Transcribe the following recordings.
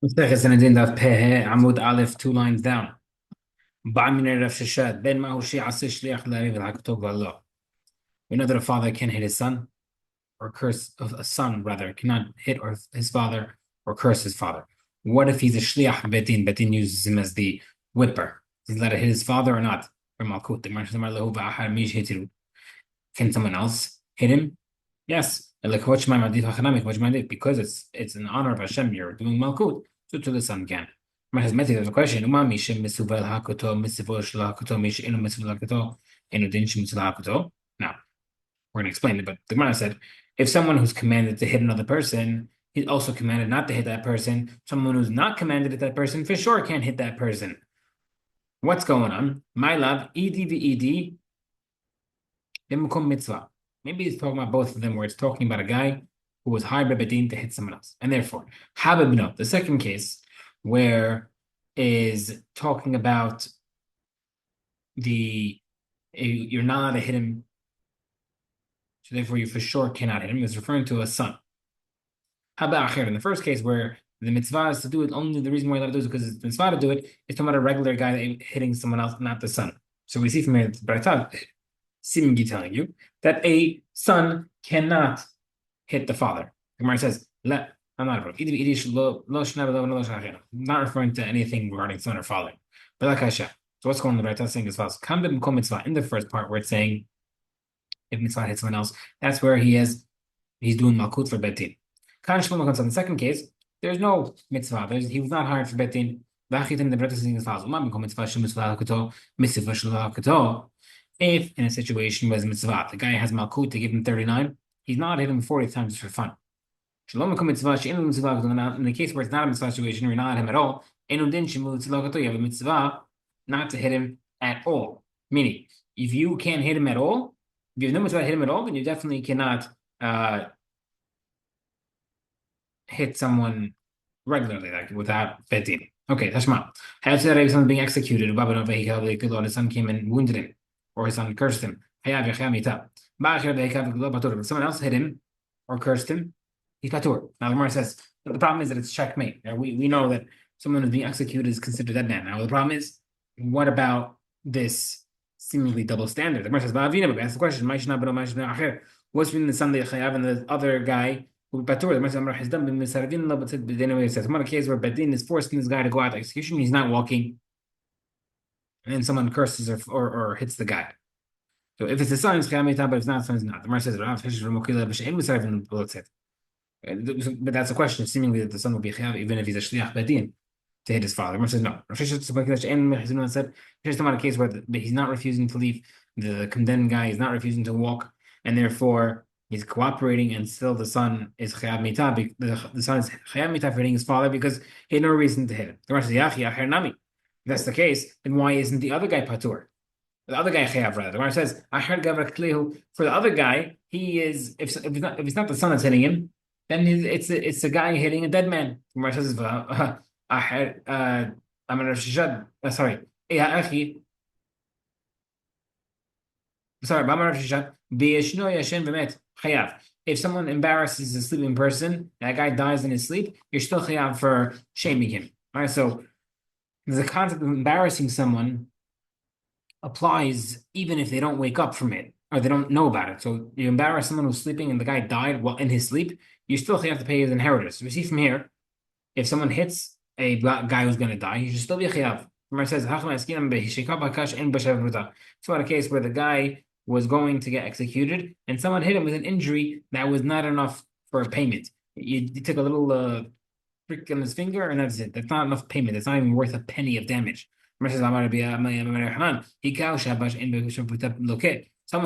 Sanhedrin Daf Amud Aleph, 2 lines down. Ba'amina Rav Shashad, Ben Mahu Shi'aseh Shliach La'ariv Al-Hakutov Allah. We know that a father can hit his son, or curse a son, rather, cannot hit or his father or curse his father. What if he's a Shliach Betin? Betin uses him as the whipper. He's allowed to hit his father or not? Can someone else hit him? Yes. Because it's an honor of Hashem, you're doing Malkut, so to the son can. There's a question. Now, we're going to explain it, but the Gemara said, if someone who's commanded to hit another person, he's also commanded not to hit that person. Someone who's not commanded to hit that person, for sure can't hit that person. What's going on? My love, ed v'ed, mitzvah. Maybe it's talking about both of them, where it's talking about a guy who was hired by Bedin to hit someone else. And therefore, Habib, the second case, where is talking about you're not allowed to hit him, so therefore you for sure cannot hit him, is referring to a son. In the first case, where the mitzvah is to do it, only the reason why you're allowed to do it is because it's mitzvah to do it, is talking about a regular guy hitting someone else, not the son. So we see from here, but I thought, seemingly telling you that a son cannot hit the father. The Gemara says, I'm not referring to anything regarding son or father. But like Hashem. So what's going on? The Brayta saying as follows: in the first part, where it's saying if mitzvah hits someone else, that's where he's doing malkut for betin. In the second case, there's no mitzvah. He was not hired for betin. The Brayta saying as follows: if in a situation where mitzvah, the guy has malkut to give him 39, he's not hit him 40 times for fun. In the case where it's not a mitzvah situation, you're not at him at all, you have a mitzvah not to hit him at all. Meaning, if you can't hit him at all, if you have no mitzvah to hit him at all, then you definitely cannot hit someone regularly, like without betin. Okay, Tashma. Had said if someone being executed, his son came and wounded him, or his son cursed him. Someone else hit him or cursed him, he's patur. Now the Gemara says the problem is that it's checkmate. Now, we know that someone who's being executed is considered dead man. Now the problem is, what about this seemingly double standard? The Gemara says, but ask the question, what's between the son that chayav and the other guy who patur? The Gemara says, a case where Bedin is forcing this guy to go out to execution, he's not walking, and then someone curses or hits the guy. So if it's a son, it's chayav, but if it's not a son, it's not. The Gemara says, but that's a question. Seemingly that the son will be chayav even if he's a shliach bedin to hit his father. Rav says no. Rav said here's a case where he's not refusing to leave. The condemned guy is not refusing to walk, and therefore he's cooperating, and still the son is chayav mita. The son is chayav mita for hitting his father because he had no reason to hit him. The Rav says if that's the case, then why isn't the other guy patur? The other guy chayav rather. The Rav says for the other guy, he is if it's not the son that's hitting him, then it's a guy hitting a dead man. Gemara says, sorry, if someone embarrasses a sleeping person, that guy dies in his sleep, you're still chayav for shaming him. All right, so the concept of embarrassing someone applies even if they don't wake up from it or they don't know about it. So you embarrass someone who's sleeping and the guy died while in his sleep, you still have to pay his inheritors. We see from here, if someone hits a guy who's going to die, he should still be a chayav. Remember, it says, it's about a case where the guy was going to get executed and someone hit him with an injury that was not enough for a payment. You took a little prick on his finger and that's it. That's not enough payment. That's not even worth a penny of damage. Someone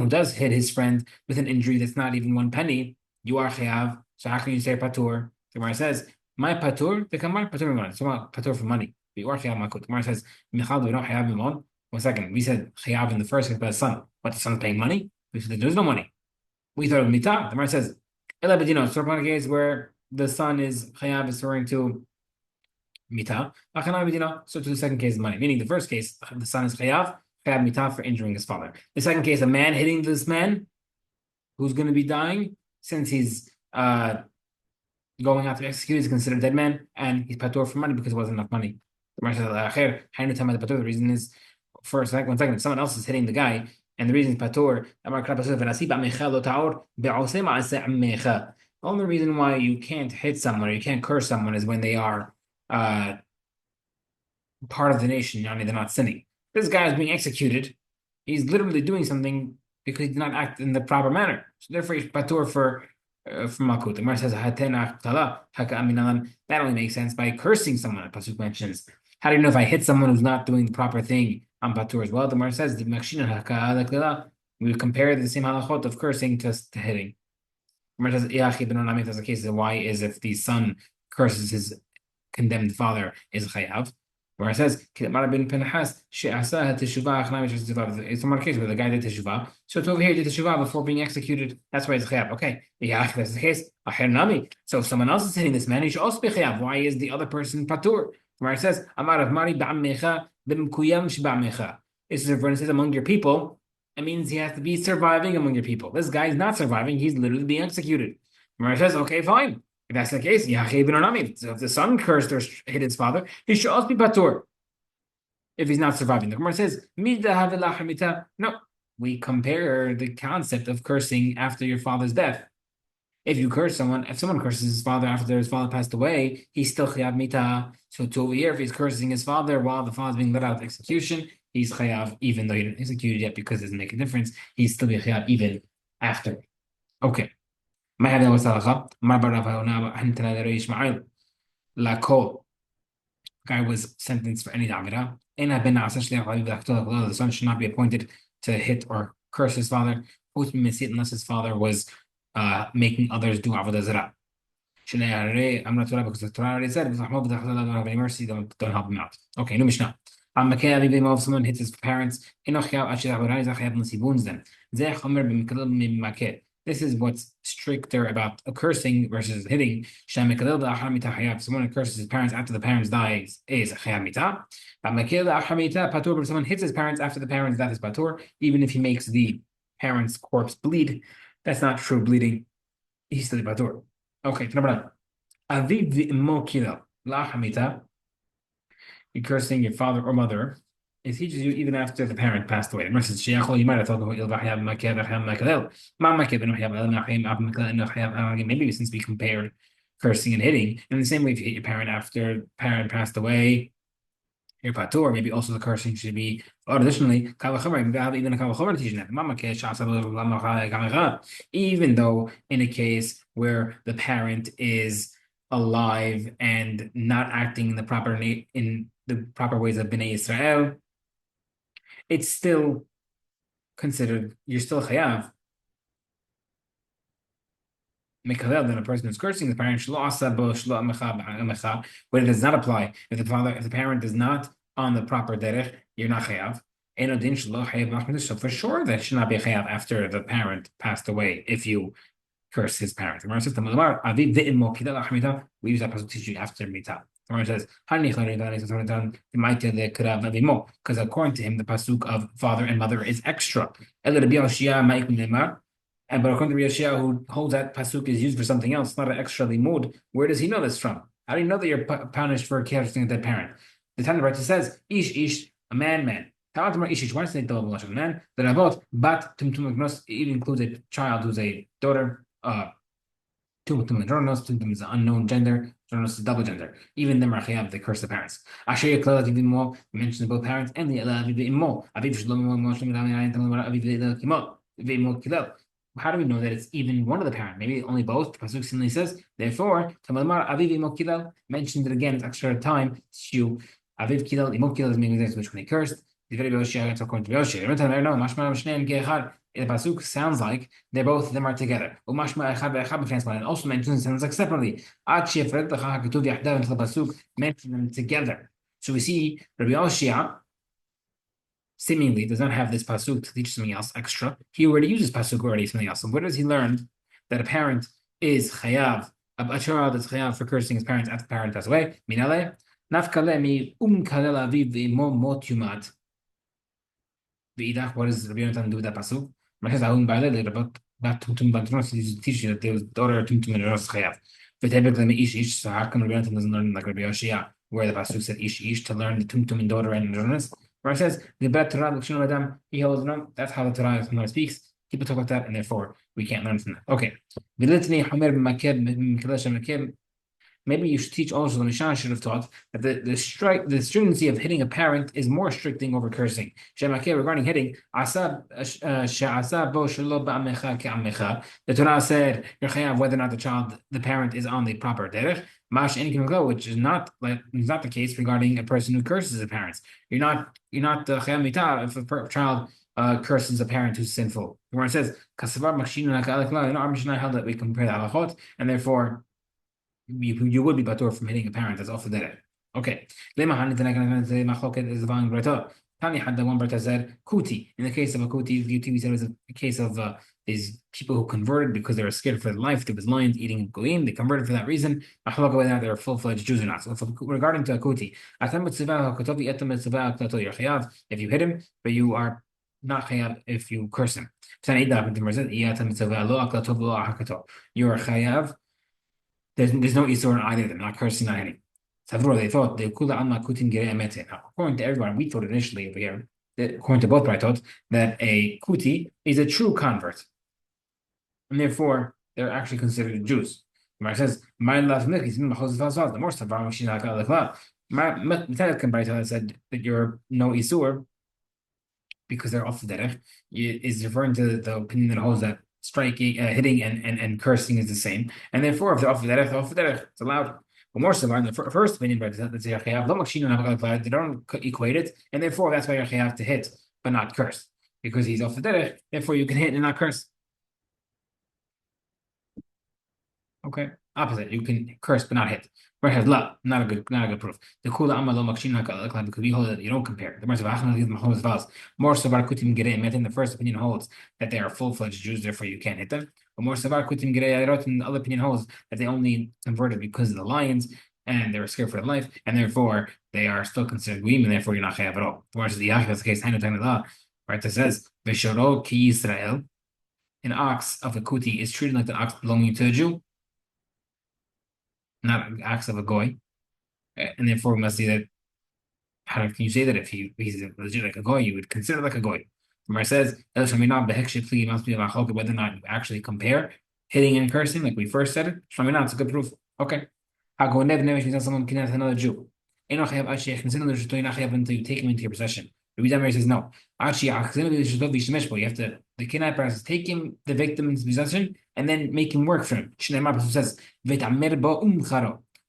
who does hit his friend with an injury that's not even 1 penny, you are chayav. So how can you say patur? The Gemara says, my patur, the kamar patur money. So patur for money. You are chayav makut. The Gemara says, michal, we don't chayav mimon. 1 second. We said chayav in the first case by the son. What, the son's paying money? We said there's no money. We thought of mitah. The Gemara says, ela bedino. So upon a case where the son is chayav is referring to mitah. So to the second case, money. Meaning the first case, the son is chayav mitah for injuring his father. The second case, a man hitting this man who's going to be dying, since he's going out to be executed is considered a dead man, and he's patur for money because it wasn't enough money. The Gemara says, the reason is, for a second, 1 second, if someone else is hitting the guy, and the reason is patur, the only reason why you can't hit someone or you can't curse someone is when they are uh, part of the nation, yani they're not sinning. This guy is being executed. He's literally doing something because he did not act in the proper manner. So therefore, he's patur for malkut. The Gemara says, that only makes sense by cursing someone. The pasuk mentions. How do you know if I hit someone who's not doing the proper thing? I'm patur as well. The Gemara says, we compare the same halachot of cursing to hitting. The Gemara says, there's a case of why is if the son curses his condemned father is chayav. Where it says, it's one case where the guy did teshuvah. So it's over here did teshuvah before being executed. That's why it's chayav. Okay, yeah, that's the case. So if someone else is hitting this man, he should also be chayav. Why is the other person patur? Where it says, Amar of Mari ba'amecha b'mkuyam shba'amecha. This is when it says among your people, it means he has to be surviving among your people. This guy is not surviving; he's literally being executed. Where it says, okay, fine. If that's the case, so if the son cursed or hit his father, he should also be patur if he's not surviving. The Gemara says, no, we compare the concept of cursing after your father's death. If you curse someone, if someone curses his father after his father passed away, he's still chayav mita. So to over here, if he's cursing his father while the father's being let out of execution, he's chayav even though he didn't execute it yet because it doesn't make a difference. He's still be chayav even after. Okay. ما هذا وسالخة ما بعرفها هنا أنت لا ترى إسماعيل لا كول guy was sentenced for any davida. The son should not be appointed to hit or curse his father unless his father was making others do avodah zarah. I'm not Torah because the Torah already said, don't have any mercy, don't help him out. Okay, no Mishnah. If someone hits his parents, unless he wounds them. This is what's stricter about a cursing versus hitting. Someone who curses his parents after the parents dies is chayav mita. But someone hits his parents after the parents death is patur, even if he makes the parent's corpse bleed. That's not true bleeding. He's still patur. Okay, number 9. You're cursing your father or mother. It teaches you even after the parent passed away. You might have thought maybe since we compared cursing and hitting, in the same way if you hit your parent after the parent passed away, your patur, maybe also the cursing should be, or additionally, even though in a case where the parent is alive and not acting in the proper ways of Bnei Israel, it's still considered, you're still chayav. Then a person who's cursing the parent, when it does not apply, if the parent is not on the proper derech, you're not chayav. So for sure that should not be a chayav after the parent passed away if you curse his parent. We use that pasuk to teach you after mita. The says, because according to him, the pasuk of father and mother is extra. And but according to Yeshua, who holds that pasuk is used for something else, not an extra limud, where does he know this from? How do you know that you're punished for cursing a dead parent? The Tanya Brayta says, ish, a man. Why does it say double man? The Rabot, bat tumtum, it includes a child who's a daughter. Tumtum is an unknown gender. Is double gender. Even the Marchayav, they curse the parents. Asher Yaklal mentions both parents and the Imo. How do we know that it's even one of the parents? Maybe only both. The pasuk simply says, therefore, mentioned it again. It's extra time. You Aviv Kilal, Imo Kilal is meaning which when he cursed. The pasuk sounds like both of them are together. And also mentions sounds like separately. Until the pasuk mention them together. So we see Rabbi Yoshia seemingly does not have this pasuk to teach something else extra. He already uses pasuk already something else. So where does he learn that a parent is chayav, a child is chayav for cursing his parents after the parent passes away? Minale nafkalemi kalel aviv imo mot yumat. What does Rabbi Yonatan do with that pasuk? Teach you that there was daughter tumtum and chayav. So how come Rabbi Yonatan doesn't learn like Rabbi Yoshia, where the pasuk said ish to learn the tumtum and daughter and journalist? Where it says the bet Torah l'kshin adam he holds them. That's how the Torah speaks. People talk like that, and therefore we can't learn from that. Okay. Maybe you should teach also, the Mishnah should have taught that the stringency of hitting a parent is more restricting over cursing. Regarding hitting, the Torah said you're chayav whether or not the parent is on the proper derech. Which is not the case regarding a person who curses a parent. You're not chayav mitah if a child curses a parent who's sinful. The Gemara says kasavar our Mishnah held that we compare the halachot, and therefore you would be batur from hitting a parent that's off the derech. Okay. Is the following brayta. Tani had the one brayta said kuti. In the case of a kuti, we said it was a case of these people who converted because they were scared for their life. There was lions eating goyim. They converted for that reason. Whether they were full-fledged Jews or not. So regarding to a kuti, if you hit him, but you are not chayav if you curse him. You are chayav. There's no isur in either of them, not cursing, not hitting. Savro, they thought the kula alma kutin gerei emete. Now, according to everyone, we thought initially over here, that according to both thought that a kuti is a true convert, and therefore they're actually considered Jews. Gemara says, "My love milk the more savar mishinaka lekla." My said that you're no isur because they're off the derech is referring to the opinion that holds that striking, hitting, and cursing is the same, and therefore if they're off the derech, it's allowed. But more so, in the first opinion, but they don't equate it, and therefore that's why you're chayav to hit but not curse, because he's off the derech. Therefore, you can hit and not curse. Okay, opposite. You can curse but not hit. Where has la not a good proof. The kula amma lo makshin because we hold that you don't compare. The more savar kutim gerei met in the first opinion holds that they are full-fledged Jews, therefore you can't hit them. But more savar kutim gerei ayarot in the other opinion holds that they only converted because of the lions and they were scared for their life, and therefore they are still considered goyim, and therefore you're not chayav at all. Whereas the Yachid, that's the case, right? That says v'shoro ki Yisrael, an ox of a kuti is treated like the ox belonging to a Jew, not an ox of a goy, and therefore we must see that. How can you say that if he's legit like a goy, you would consider like a goy? Where it says must be whether or not you actually compare hitting and cursing, like we first said it. It's a good proof. Okay. Someone kidnaps another Jew. You're not until you take him into your possession. Rabbi says no. You have to, the kidnapper has to take him, the victim, into possession, and then make him work for him. Says, how can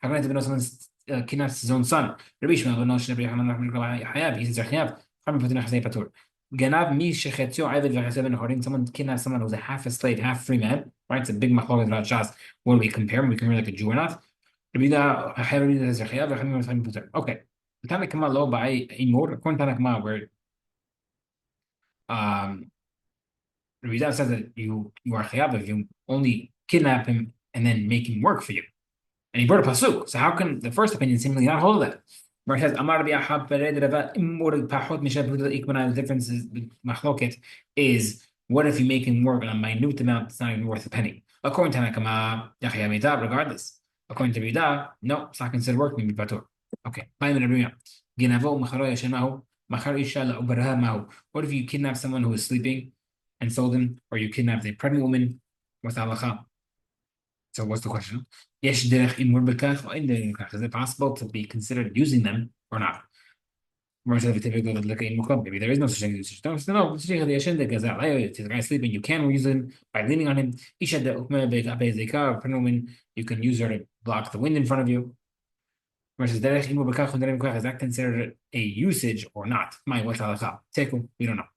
I know someone's kidnaps his own son? He says, someone kidnaps someone who's a half a slave, half free man, right? It's a big machlokes about Shas. What do we compare him? We compare like a Jew or not? Okay. The Tanakh law by Imor, according to Tanakh where Rabbi says that you are chayav if you only kidnap him and then make him work for you. And he brought a pasuk. So how can the first opinion seemingly not hold that? Where it says Amar Rabbi Ahab the difference is machloket is what if you make him work on a minute amount that's not even worth a penny? According to Tanakh, regardless. According to Rida, no, it's not considered working with batur. Okay. What if you kidnap someone who is sleeping and sold him, or you kidnapped a pregnant woman? What's the halacha? So what's the question? Is it possible to be considered using them or not? Maybe there is no such thing. No, the guy sleeping, you can use him by leaning on him. Pregnant woman, you can use her to block the wind in front of you. Versus is that considered a usage or not? We don't know.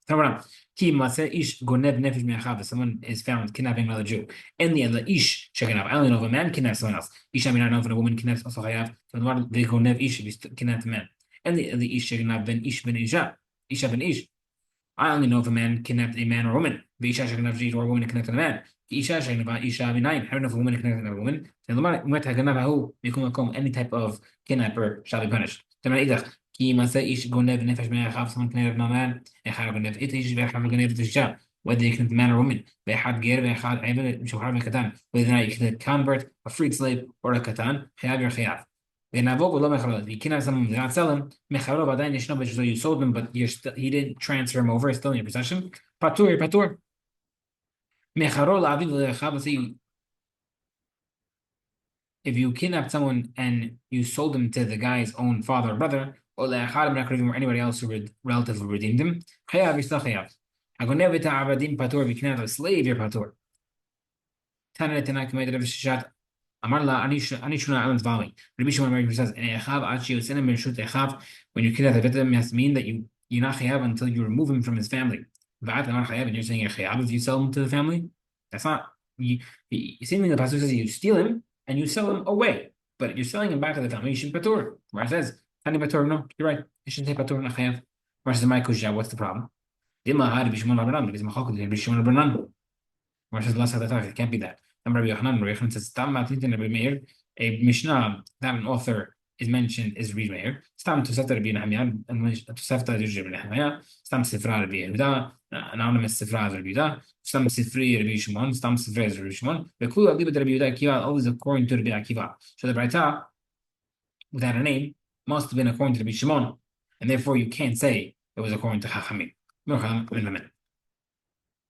Someone is found kidnapping another Jew. And the other ish, I only know if a man kidnaps someone else. I mean, I know if a woman kidnaps also chayav. So they go nev ish if you kidnap a man. And the ish ben ish ben isha ben ish. I only know if a man kidnapped a man or a woman. Or a woman kidnapped a man. I don't know if a woman kidnapped another woman. Any type of kidnapper shall be punished. Someone kidnapped a man, whether you can man or woman, ve'echad ger ve'echad eved mishuchar ve'katan, whether or not you can convert, a freed slave, or a katan, chayav your chayav. ונעבור ולא מחלות. You cannot someone not sell him. מחלו ועדיין ישנו, so you sold him, but he didn't transfer him over, it's still in your possession. פטור, פטור. מחרו לאביו ולאחיו, let's say if you kidnapped someone and you sold him to the guy's own father or brother, or anybody else who relatively redeemed him, chayav, still chayav. הגונב את העבדים פטור, if you kidnap a slave, you're פטור. תנא לתנא כמי דרב ששת Amar la ani shuna island's valley. Rabbi Shimon says, when you kidnap a victim, it has to mean that you're not chayav until you remove him from his family. And you're saying you're chayav if you sell him to the family. That's not seemingly the pasuk says you steal him and you sell him away, but you're selling him back to the family. You should patur. Where it says tani patur, no, you're right. You should say patur not chayav. Where says my kusha, what's the problem? Rabbi Shimon Where says last it can't be that. Rabbi Yochanan says, Stam Matlitin Rabbi Meir, a Mishnah that an author is mentioned is Rabbi Meir. Stam Tosefta Rabbi Nehemiah, and Tosefta is Rabbi Nehemiah. Stam Sifra Rabbi Yehuda, anonymous Sifra is Rabbi Yehuda. Stam Sifri Rabbi Shimon, Stam Sifra is Rabbi Shimon. The Kulu Abdi Rabbi Yehuda Akiva, always according to Rabbi Akiva. So the Braita, without a name, must have been according to Rabbi Shimon, and therefore you can't say it was according to Chachamim.